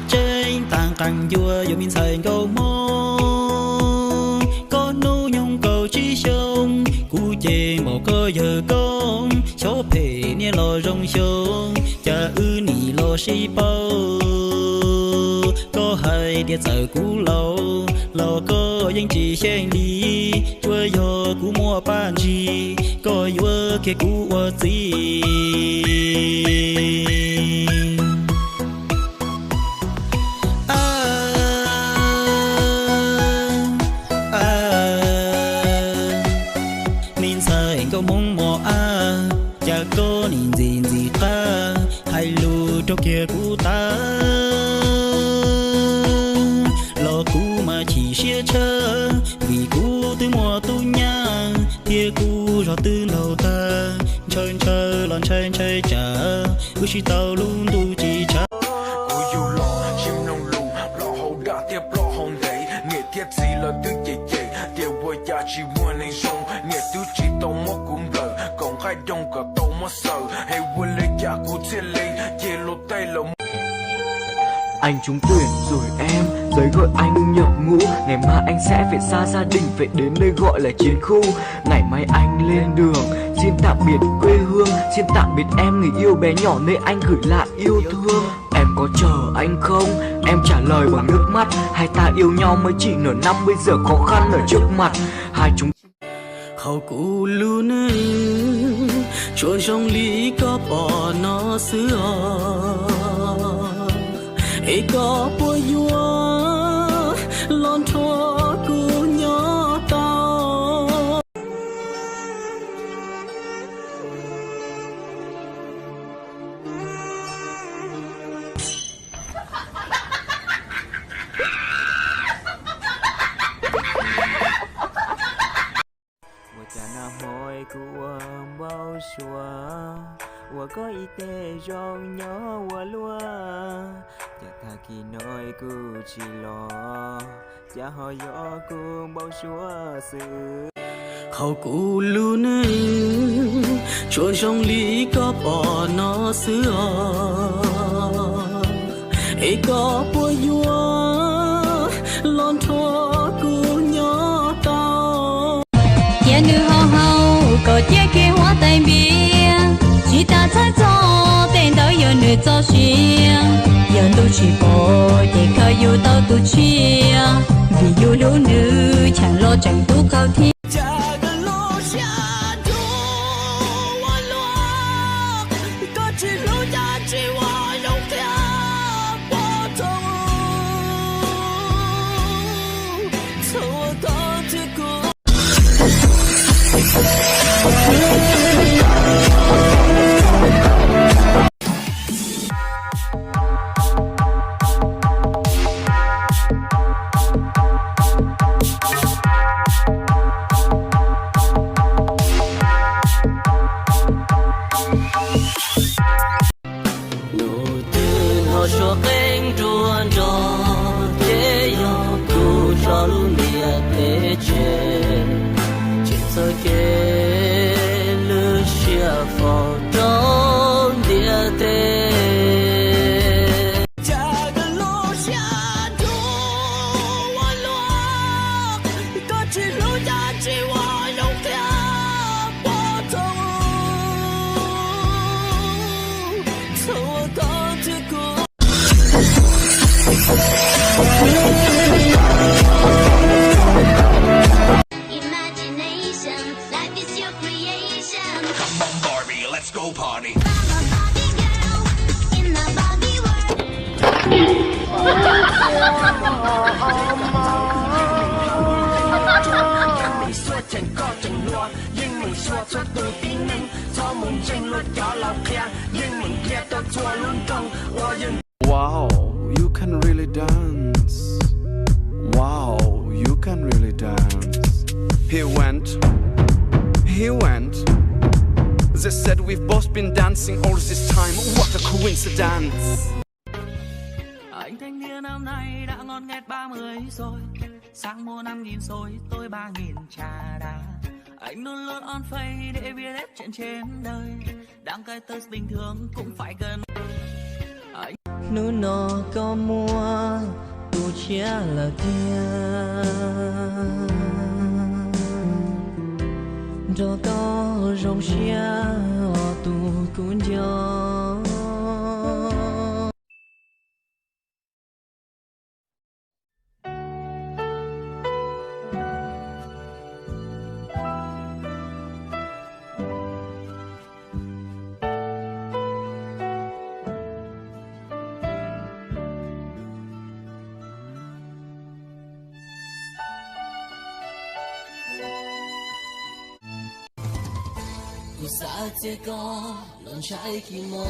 trên tàng cành vua dù mình xài câu mô có nô nhung cầu chi sông cú chê màu cơ giờ công số phê nia lo rong sông cha ư nì lo si bao có hai địa giờ cú lâu lo có danh chỉ khen đi chúa yo cú mua ban chi có vua kia cú ở gì câu mong mò cha có nhìn gì ta hay lu trong kia của ta lo cũ mà chỉ xia chơ vì cũ từ mùa tu nha thia cũ rồi từ đầu ta chơi chơi lon chơi chơi chả ước chỉ tao luôn tu chỉ chả yêu lo chim nông lù lo hậu đã tiếp lo hồng đấy nghệ thiết gì là thứ dễ dễ điều vui giá chỉ muốn nên sống nghệ thứ chỉ tao mất cũng lời còn hai đông cả tao mất sợ hay quên lấy giá của thiên lý về lột tay là anh trúng tuyển rồi em tới gọi anh nhập ngũ ngày mai anh sẽ phải xa gia đình phải đến nơi gọi là chiến khu ngày mai anh lên đường xin tạm biệt quê hương xin tạm biệt em người yêu bé nhỏ nơi anh gửi lại yêu thương em có chờ anh không em trả lời bằng nước mắt hai ta yêu nhau mới chỉ nửa năm bây giờ khó khăn ở trước mặt hai chúng hậu cụ luôn chuột trong lý có bỏ nó xưa ấy có bùa vua lon thua cu nhỏ tao我家那会của bao xua我có ý tê rong nhỏ我lúa chả thà khi nói cô chỉ lo chả hỏi gió cô bao xua sự hậu cụ luôn chuột trong lý có bỏ nó xưa ấy có bùa vua lon thua cu nhỏ tao nhà nữ hầu có chia kia hoa tay bia chỉ ta thấy cho tên đó giờ nữ cho xuyên giờ tu chỉ bộ để khơi yêu tao tu chia vì yêu lũ nữ chẳng lo chẳng tu cao thiên cho cánh ruộng tròn thế yo cu cho luôn địa thế trên soi kê lư xia phò trong địa thế Imagination, life is your creation. Come on Barbie, let's go party. I'm a Barbie girl in the Barbie world. Mình xua chẳng có chẳng loa, nhưng mình xua cho từ tin ninh, cho mình tranh luật có lọc khe, nhưng mình kia cho chua luôn công, Wow, you can really dance. Wow, you can really dance. He went. They said we've both been dancing all this time. What a coincidence. Anh thanh niên năm nay đã ngon nghét 30 rồi. Sang mua 5.000 xôi, tôi 3.000 trà đá. Anh luôn luôn on face để biết hết chuyện trên đời. Đang cái test bình thường cũng phải cần anh. nu nó có mua tu chia là tiền cho có rong chia tu cũng cho Sa chia có lon trái khi mò